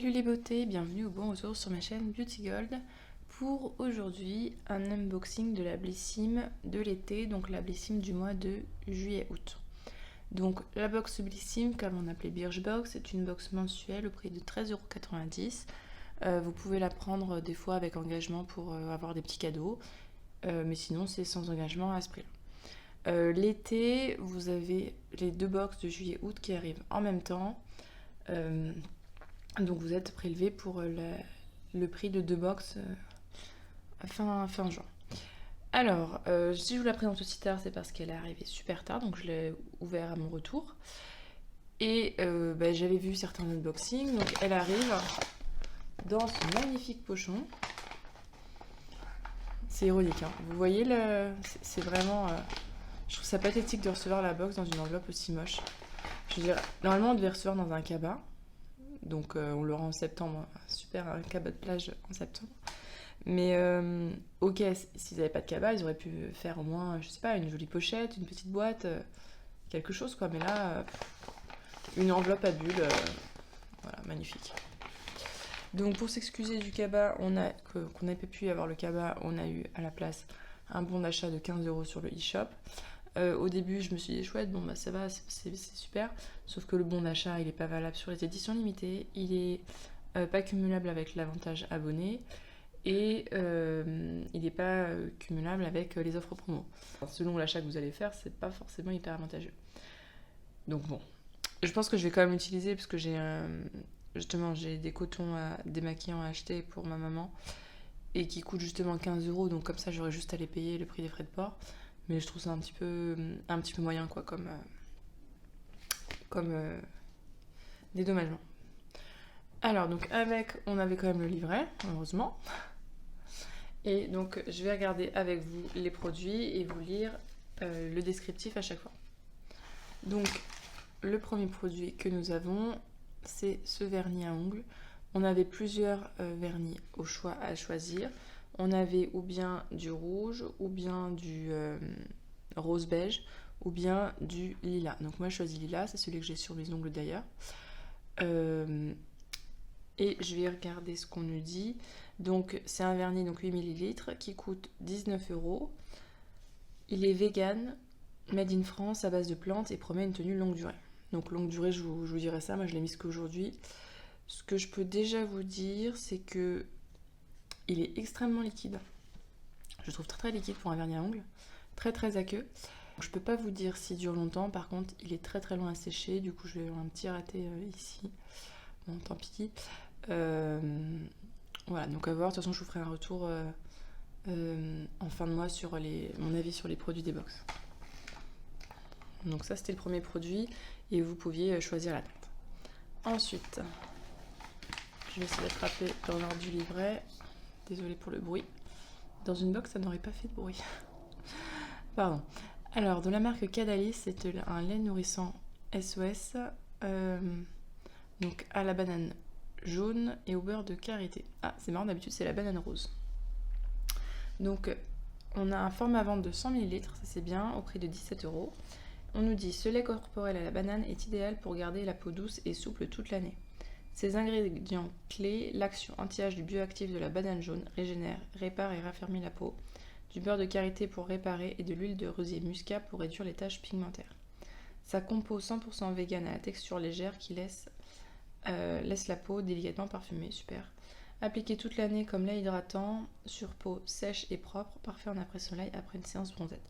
Salut les beautés, bienvenue au bon retour sur ma chaîne Beauty Gold pour aujourd'hui un unboxing de la Blissim de l'été, donc la Blissim du mois de juillet-août. Donc la box Blissim, comme on appelait Birchbox, c'est une box mensuelle au prix de 13,90 €. Vous pouvez la prendre des fois avec engagement pour avoir des petits cadeaux, mais sinon c'est sans engagement à ce prix-là. L'été, vous avez les deux box de juillet-août qui arrivent en même temps. Donc vous êtes prélevé pour le prix de deux box fin juin. Alors, si je vous la présente aussi tard, c'est parce qu'elle est arrivée super tard, donc je l'ai ouvert à mon retour. Et j'avais vu certains unboxings, donc elle arrive dans ce magnifique pochon. C'est ironique, hein. Vous voyez, c'est vraiment... je trouve ça pathétique de recevoir la box dans une enveloppe aussi moche. Je veux dire, normalement on devait recevoir dans un cabas. Donc on l'aura en septembre, super, un cabas de plage en septembre. Mais ok, s'ils n'avaient pas de cabas, ils auraient pu faire au moins, je sais pas, une jolie pochette, une petite boîte, quelque chose quoi. Mais là, une enveloppe à bulles, voilà, magnifique. Donc pour s'excuser du cabas, qu'on n'ait pas pu avoir le cabas, on a eu à la place un bon d'achat de 15 € sur le e-shop. Au début, je me suis dit chouette, bon bah ça va, c'est super. Sauf que le bon d'achat, il n'est pas valable sur les éditions limitées. Il est pas cumulable avec l'avantage abonné. Et il n'est pas cumulable avec les offres promo. Selon l'achat que vous allez faire, c'est pas forcément hyper avantageux. Donc bon, je pense que je vais quand même l'utiliser parce que justement j'ai des cotons démaquillants à acheter pour ma maman et qui coûtent justement 15 €. Donc comme ça, j'aurais juste à les payer le prix des frais de port. Mais je trouve ça un petit peu moyen quoi, comme dédommagement. Alors donc on avait quand même le livret, heureusement. Et donc je vais regarder avec vous les produits et vous lire le descriptif à chaque fois. Donc le premier produit que nous avons, c'est ce vernis à ongles. On avait plusieurs vernis au choix à choisir. On avait ou bien du rouge, ou bien du rose beige, ou bien du lilas. Donc moi je choisis lilas, c'est celui que j'ai sur mes ongles d'ailleurs. Et je vais regarder ce qu'on nous dit. Donc c'est un vernis, donc 8 ml, qui coûte 19 €. Il est vegan, made in France, à base de plantes et promet une tenue longue durée. Donc longue durée, je vous dirai ça, moi je l'ai mis qu'aujourd'hui. Ce que je peux déjà vous dire, c'est que il est extrêmement liquide. Je le trouve très très liquide pour un vernis à ongles, très très aqueux. Je peux pas vous dire s'il dure longtemps, par contre il est très très long à sécher, du coup je vais avoir un petit raté ici. Bon, tant pis. Voilà, donc à voir. De toute façon, je vous ferai un retour en fin de mois sur mon avis sur les produits des box. Donc ça, c'était le premier produit et vous pouviez choisir la teinte. Ensuite, je vais essayer d'attraper dans l'ordre du livret. Désolée pour le bruit. Dans une box, ça n'aurait pas fait de bruit. Pardon. Alors, de la marque Cadalis, c'est un lait nourrissant SOS. Donc à la banane jaune et au beurre de karité. Ah, c'est marrant, d'habitude c'est la banane rose. Donc on a un format vente de 100 ml, ça c'est bien, au prix de 17 €. On nous dit ce lait corporel à la banane est idéal pour garder la peau douce et souple toute l'année. Ses ingrédients clés, l'action anti-âge du bioactif de la banane jaune régénère, répare et raffermit la peau, du beurre de karité pour réparer et de l'huile de rosier muscat pour réduire les taches pigmentaires. Sa compo 100% vegan à la texture légère qui laisse la peau délicatement parfumée, super. Appliqué toute l'année comme lait hydratant sur peau sèche et propre, parfait en après-soleil après une séance bronzette.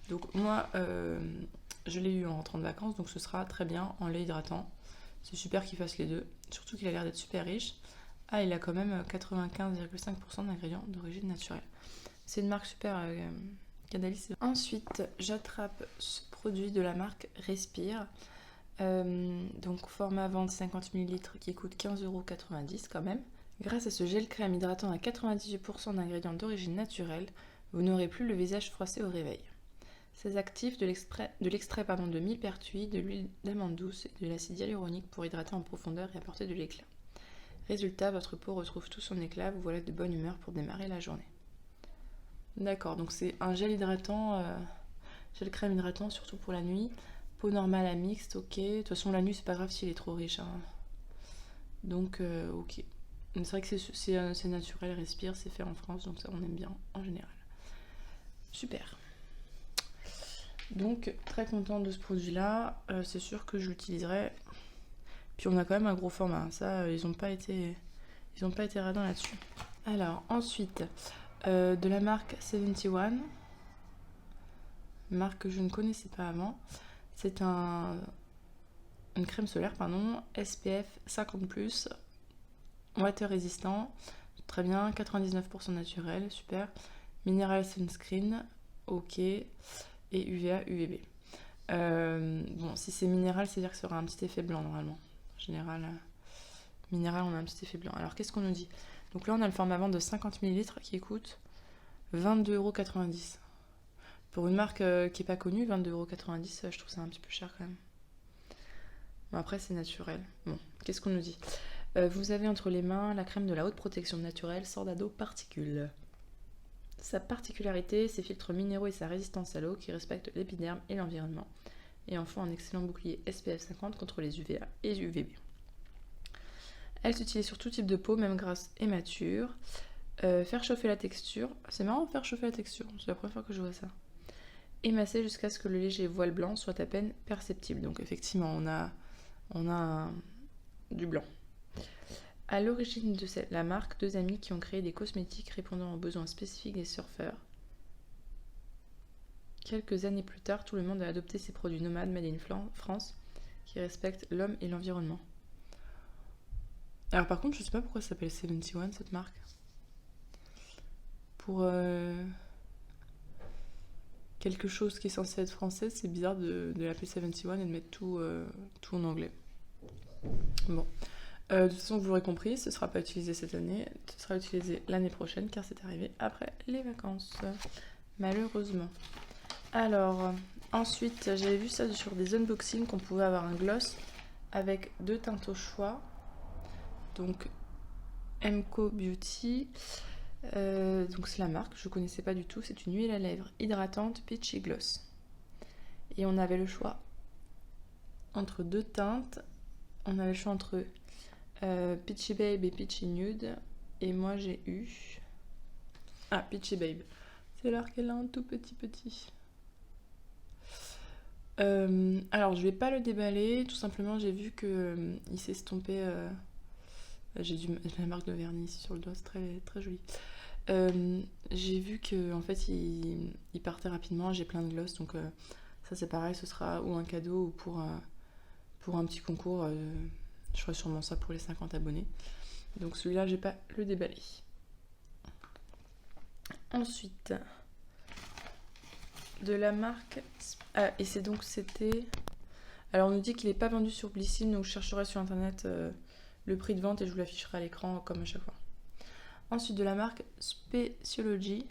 Donc moi, je l'ai eu en rentrant de vacances, donc ce sera très bien en lait hydratant. C'est super qu'il fasse les deux, surtout qu'il a l'air d'être super riche. Ah, il a quand même 95,5% d'ingrédients d'origine naturelle. C'est une marque super Cadalis. Ensuite, j'attrape ce produit de la marque Respire. Donc format vente 50 ml qui coûte 15,90 € quand même. Grâce à ce gel crème hydratant à 98% d'ingrédients d'origine naturelle, vous n'aurez plus le visage froissé au réveil. Ces actifs de l'extrait de millepertuis, de l'huile d'amande douce et de l'acide hyaluronique pour hydrater en profondeur et apporter de l'éclat. Résultat, votre peau retrouve tout son éclat, vous voilà de bonne humeur pour démarrer la journée. D'accord, donc c'est un gel hydratant, gel crème hydratant surtout pour la nuit. Peau normale à mixte, ok. De toute façon, la nuit, c'est pas grave s'il est trop riche. Hein. Donc ok. C'est vrai que c'est naturel, respire, c'est fait en France, donc ça on aime bien en général. Super. Donc très contente de ce produit là, c'est sûr que je l'utiliserai. Puis on a quand même un gros format, hein. Ça ils ont pas été radins là-dessus. Alors ensuite, de la marque 71, marque que je ne connaissais pas avant. C'est une crème solaire, pardon, SPF 50+, water résistant, très bien, 99% naturel, super. Mineral sunscreen, ok, et UVA, UVB. Bon, si c'est minéral, c'est-à-dire que ça aura un petit effet blanc normalement. En général, minéral, on a un petit effet blanc. Alors qu'est-ce qu'on nous dit? Donc là, on a le format vente de 50 ml qui coûte 22,90 €. Pour une marque qui n'est pas connue, 22,90 €, je trouve ça un petit peu cher quand même. Bon, après, c'est naturel. Bon, qu'est-ce qu'on nous dit? Vous avez entre les mains la crème de la haute protection naturelle Sordado Particules. Sa particularité, ses filtres minéraux et sa résistance à l'eau qui respectent l'épiderme et l'environnement et en font un excellent bouclier SPF 50 contre les UVA et UVB. Elle s'utilise sur tout type de peau, même grasse et mature. Faire chauffer la texture. C'est marrant, faire chauffer la texture. C'est la première fois que je vois ça. Et masser jusqu'à ce que le léger voile blanc soit à peine perceptible. Donc effectivement, on a du blanc. À l'origine de la marque, 2 amis qui ont créé des cosmétiques répondant aux besoins spécifiques des surfeurs. Quelques années plus tard, tout le monde a adopté ces produits nomades made in France qui respectent l'homme et l'environnement. Alors par contre, je sais pas pourquoi ça s'appelle 71 cette marque. Pour quelque chose qui est censé être français, c'est bizarre de l'appeler 71 et de mettre tout en anglais. Bon. De toute façon, vous l'aurez compris, ce ne sera pas utilisé cette année, ce sera utilisé l'année prochaine car c'est arrivé après les vacances, malheureusement. Alors, ensuite, j'avais vu ça sur des unboxings qu'on pouvait avoir un gloss avec 2 teintes au choix. Donc, Emco Beauty, donc c'est la marque, je ne connaissais pas du tout, c'est une huile à lèvres hydratante, peach et gloss. Et on avait le choix entre 2 teintes, on avait le choix entre Peachy Babe et Peachy Nude. Et moi j'ai eu... Ah, Peachy Babe. C'est alors qu'elle a un tout petit. Alors je vais pas le déballer. Tout simplement j'ai vu que il s'est estompé... j'ai la marque de vernis ici sur le doigt. C'est très, très joli. J'ai vu que en fait il partait rapidement. J'ai plein de gloss. Donc ça c'est pareil. Ce sera ou un cadeau ou pour un petit concours... je ferai sûrement ça pour les 50 abonnés. Donc celui-là, je vais pas le déballer. Ensuite, de la marque... Ah, et c'était... Alors on nous dit qu'il n'est pas vendu sur Blissim, donc je chercherai sur internet le prix de vente et je vous l'afficherai à l'écran comme à chaque fois. Ensuite, de la marque Speciology,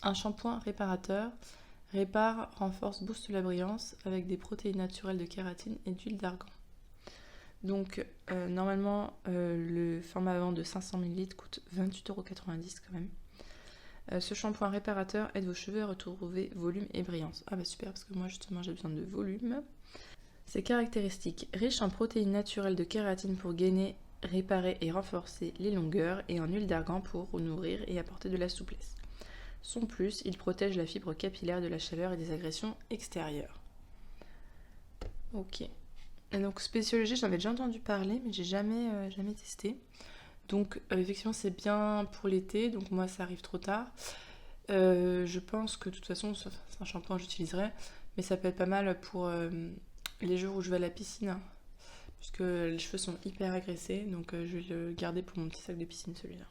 un shampoing réparateur. Répare, renforce, booste la brillance avec des protéines naturelles de kératine et d'huile d'argan. Donc normalement le format avant de 500 ml coûte 28,90 € quand même. Ce shampoing réparateur aide vos cheveux à retrouver volume et brillance. Ah bah super, parce que moi justement j'ai besoin de volume. Ses caractéristiques: riche en protéines naturelles de kératine pour gainer, réparer et renforcer les longueurs et en huile d'argan pour nourrir et apporter de la souplesse. Son plus, il protège la fibre capillaire de la chaleur et des agressions extérieures. Ok. Et donc Speciology, j'en avais déjà entendu parler, mais j'ai jamais testé. Donc effectivement c'est bien pour l'été, donc moi ça arrive trop tard. Je pense que de toute façon c'est un shampoing que j'utiliserai, mais ça peut être pas mal pour les jours où je vais à la piscine, puisque les cheveux sont hyper agressés, donc je vais le garder pour mon petit sac de piscine celui-là.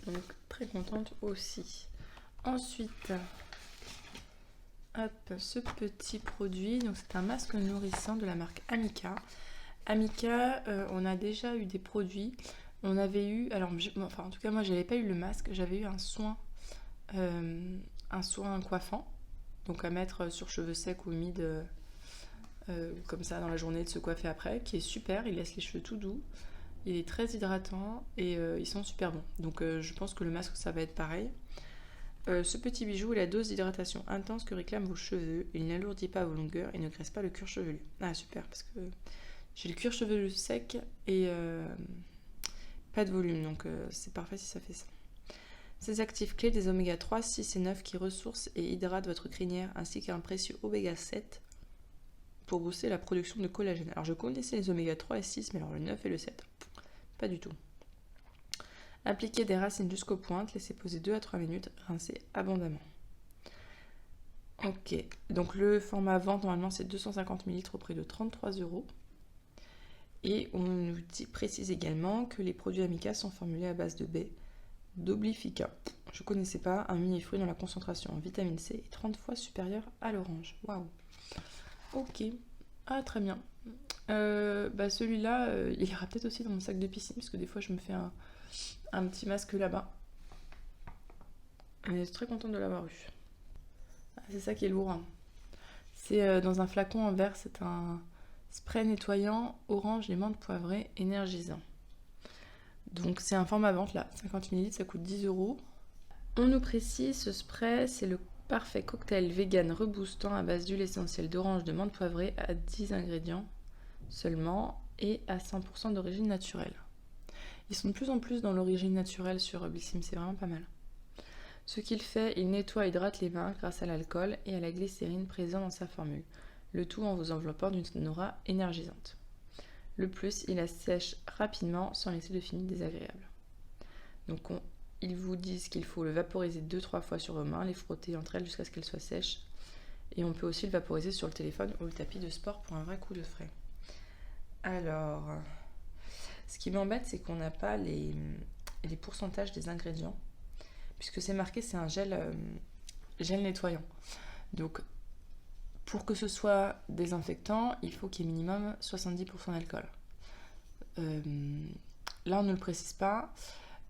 Donc très contente aussi. Ensuite... Hop, ce petit produit, donc c'est un masque nourrissant de la marque Amika. Amika, on a déjà eu des produits. On avait eu, alors en tout cas moi j'avais pas eu le masque, j'avais eu un soin coiffant, donc à mettre sur cheveux secs ou humides, comme ça dans la journée, de se coiffer après, qui est super. Il laisse les cheveux tout doux, il est très hydratant et ils sont super bons. Donc je pense que le masque ça va être pareil. Ce petit bijou est la dose d'hydratation intense que réclament vos cheveux. Il n'alourdit pas vos longueurs et ne graisse pas le cuir chevelu. Ah super, parce que j'ai le cuir chevelu sec et pas de volume, donc c'est parfait si ça fait ça. Ces actifs clés des oméga 3, 6 et 9 qui ressourcent et hydratent votre crinière, ainsi qu'un précieux oméga 7 pour booster la production de collagène. Alors je connaissais les oméga 3 et 6, mais alors le 9 et le 7, pas du tout. Appliquez des racines jusqu'aux pointes, laissez poser 2 à 3 minutes, rincez abondamment. Ok, donc le format vente normalement c'est 250 ml au prix de 33 €. Et on nous précise également que les produits Amica sont formulés à base de baies d'Oblifica. Je ne connaissais pas, un mini-fruit dont la concentration en vitamine C est 30 fois supérieure à l'orange. Waouh. Ok, ah très bien. Celui-là, il ira peut-être aussi dans mon sac de piscine, parce que des fois je me fais un petit masque là-bas. Je suis très contente de l'avoir eu. Ah, c'est ça qui est lourd. Hein. C'est dans un flacon en verre, c'est un spray nettoyant orange et menthe poivrée énergisant. Donc c'est un format vente là, 50 ml, ça coûte 10 €. On nous précise, ce spray, c'est le parfait cocktail vegan reboostant à base d'huile essentielle d'orange de menthe poivrée à 10 ingrédients seulement et à 100% d'origine naturelle. Ils sont de plus en plus dans l'origine naturelle sur Blissim, c'est vraiment pas mal. Ce qu'il fait, il nettoie et hydrate les mains grâce à l'alcool et à la glycérine présent dans sa formule, le tout en vous enveloppant d'une aura énergisante. Le plus, il assèche rapidement sans laisser de fini désagréable. Donc ils vous disent qu'il faut le vaporiser 2-3 fois sur vos mains, les frotter entre elles jusqu'à ce qu'elles soient sèches. Et on peut aussi le vaporiser sur le téléphone ou le tapis de sport pour un vrai coup de frais. Alors, ce qui m'embête, c'est qu'on n'a pas les pourcentages des ingrédients. Puisque c'est marqué, c'est un gel nettoyant. Donc, pour que ce soit désinfectant, il faut qu'il y ait minimum 70% d'alcool. Là, on ne le précise pas.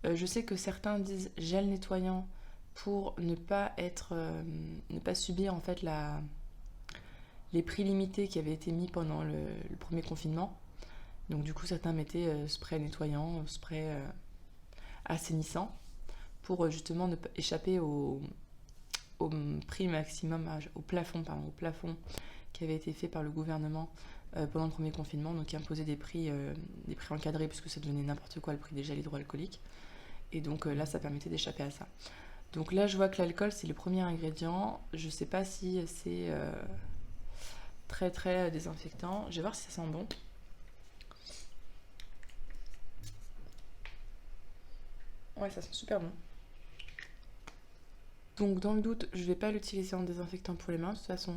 Je sais que certains disent gel nettoyant pour ne pas subir en fait les prix limités qui avaient été mis pendant le premier confinement. Donc du coup, certains mettaient spray nettoyant, spray assainissant pour justement ne pas échapper au prix maximum, au plafond qui avait été fait par le gouvernement pendant le premier confinement, donc qui imposait des prix encadrés puisque ça devenait n'importe quoi le prix des gels hydroalcooliques. Et donc là, ça permettait d'échapper à ça. Donc là, je vois que l'alcool, c'est le premier ingrédient. Je sais pas si c'est très très désinfectant. Je vais voir si ça sent bon. Ouais, ça sent super bon. Donc dans le doute, je vais pas l'utiliser en désinfectant pour les mains. De toute façon,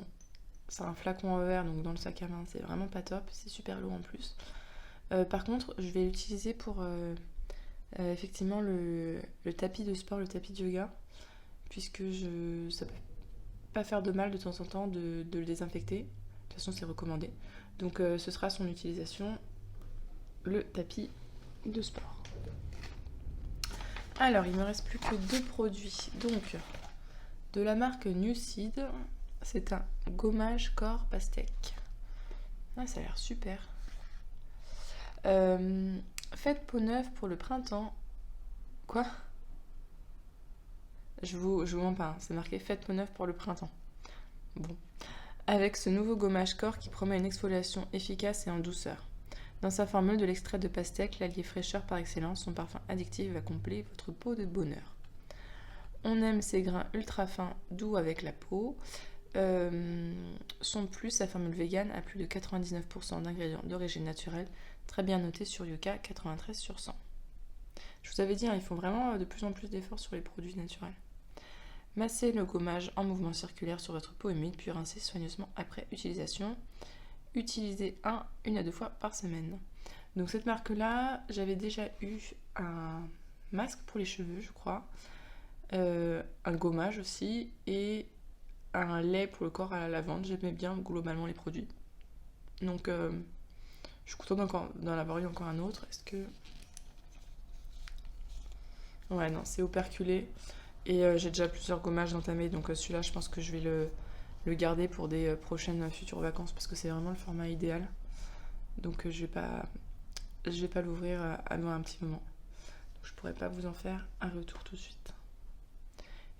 c'est un flacon en verre, donc dans le sac à main, c'est vraiment pas top. C'est super lourd en plus. Par contre, je vais l'utiliser pour effectivement le tapis de sport, le tapis de yoga, puisque ça peut pas faire de mal de temps en temps de le désinfecter. De toute façon, c'est recommandé. Donc ce sera son utilisation, le tapis de sport. Alors, il me reste plus que 2 produits. Donc, de la marque Nucide, c'est un gommage corps pastèque. Ah, ça a l'air super. Faites peau neuve pour le printemps. Quoi ? Je vous mens pas, hein. C'est marqué faites peau neuve pour le printemps. Bon. Avec ce nouveau gommage corps qui promet une exfoliation efficace et en douceur. Dans sa formule de l'extrait de pastèque, l'allié fraîcheur par excellence, son parfum addictif va combler votre peau de bonheur. On aime ses grains ultra fins, doux avec la peau. Son plus, sa formule vegan a plus de 99% d'ingrédients d'origine naturelle, très bien noté sur Yuka, 93/100. Je vous avais dit, hein, ils font vraiment de plus en plus d'efforts sur les produits naturels. Massez le gommage en mouvement circulaire sur votre peau humide, puis rincez soigneusement après utilisation. Utilisez 1 à 2 fois par semaine. Donc cette marque-là, j'avais déjà eu un masque pour les cheveux, je crois, un gommage aussi, et un lait pour le corps à la lavande. J'aimais bien globalement les produits. Donc je suis contente d'en avoir eu encore un autre. Est-ce que... Ouais, non, c'est operculé. Et j'ai déjà plusieurs gommages entamés, donc celui-là, je pense que je vais le garder pour des prochaines futures vacances parce que c'est vraiment le format idéal. Donc je vais pas l'ouvrir à moi un petit moment. Donc, je pourrais pas vous en faire un retour tout de suite.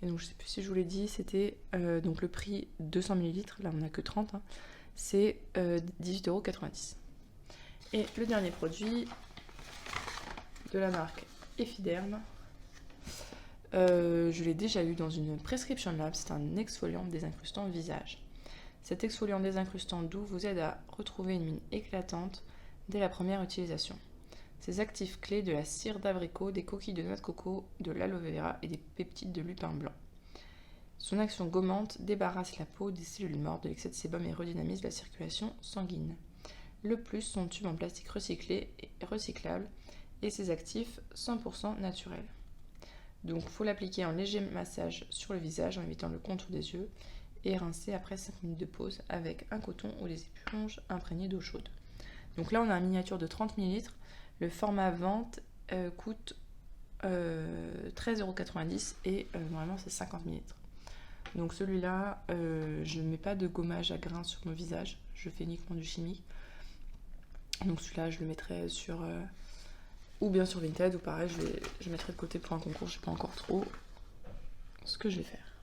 Et donc je sais plus si je vous l'ai dit, c'était donc le prix 200 ml, là on n'a que 30, hein, c'est 18,90 €. Et le dernier produit de la marque Effiderm, je l'ai déjà eu dans une prescription lab, c'est un exfoliant désincrustant visage. Cet exfoliant désincrustant doux vous aide à retrouver une mine éclatante dès la première utilisation. Ses actifs clés de la cire d'abricot, des coquilles de noix de coco, de l'aloe vera et des peptides de lupin blanc. Son action gommante débarrasse la peau des cellules mortes de l'excès de sébum et redynamise la circulation sanguine. Le plus, son tube en plastique recyclé et recyclable et ses actifs 100% naturels. Donc il faut l'appliquer en léger massage sur le visage en évitant le contour des yeux et rincer après 5 minutes de pause avec un coton ou des éponges imprégnées d'eau chaude. Donc là on a un miniature de 30 ml. Le format vente coûte 13,90 € et normalement c'est 50 ml. Donc celui-là, je ne mets pas de gommage à grains sur mon visage, je fais uniquement du chimique. Donc celui-là je le mettrai sur... ou bien sur Vinted, ou pareil, je mettrai de côté pour un concours, je sais pas encore trop ce que je vais faire.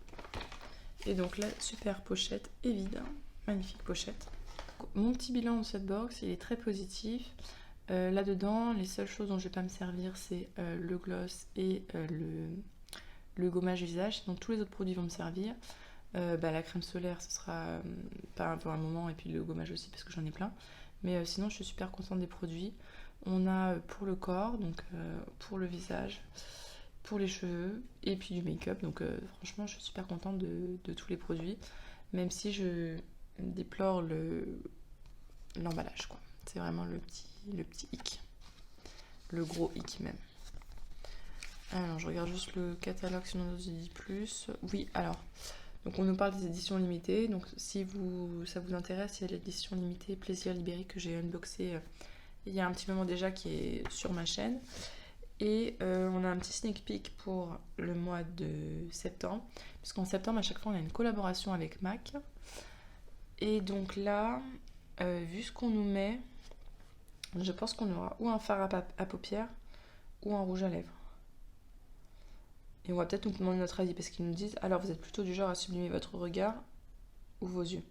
Et donc la super pochette est vide, magnifique pochette. Mon petit bilan de cette box, il est très positif. Là-dedans, les seules choses dont je vais pas me servir, c'est le gloss et le gommage visage. Sinon, tous les autres produits vont me servir. La crème solaire, ce sera pas pour un moment, et puis le gommage aussi, parce que j'en ai plein. Mais sinon, je suis super contente des produits. On a pour le corps, donc pour le visage, pour les cheveux, et puis du make-up. Donc franchement, je suis super contente de tous les produits, même si je déplore l'emballage, quoi. C'est vraiment le petit hic. Le gros hic même. Alors, je regarde juste le catalogue, sinon on dit plus. Oui, alors, donc on nous parle des éditions limitées. Donc si ça vous intéresse, il y a l'édition limitée Plaisir Libéré que j'ai unboxé il y a un petit moment déjà, qui est sur ma chaîne. Et on a un petit sneak peek pour le mois de septembre. Puisqu'en septembre, à chaque fois, on a une collaboration avec MAC. Et donc là, vu ce qu'on nous met, je pense qu'on aura ou un fard à paupières ou un rouge à lèvres. Et on va peut-être nous demander notre avis parce qu'ils nous disent alors vous êtes plutôt du genre à sublimer votre regard ou vos yeux.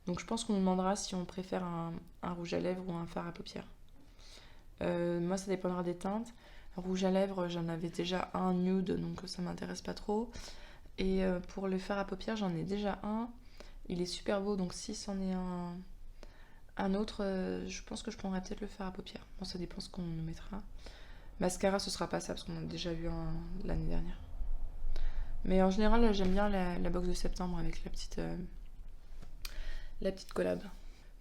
Donc je pense qu'on nous demandera si on préfère un rouge à lèvres ou un fard à paupières. Moi ça dépendra des teintes. Un rouge à lèvres, j'en avais déjà un nude, donc ça m'intéresse pas trop. Et pour le fard à paupières, j'en ai déjà un. Il est super beau, donc si c'en est un autre, je pense que je prendrai peut-être le fard à paupières. Bon, ça dépend ce qu'on nous mettra. Mascara, ce sera pas ça parce qu'on en a déjà eu un l'année dernière. Mais en général, j'aime bien la box de septembre avec la petite collab.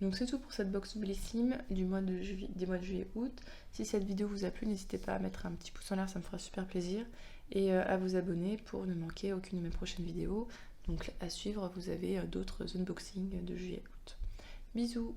Donc c'est tout pour cette box Bellissime des mois de juillet-août. Si cette vidéo vous a plu, n'hésitez pas à mettre un petit pouce en l'air, ça me fera super plaisir. Et à vous abonner pour ne manquer aucune de mes prochaines vidéos. Donc à suivre, vous avez d'autres unboxings de juillet-août. Bisous!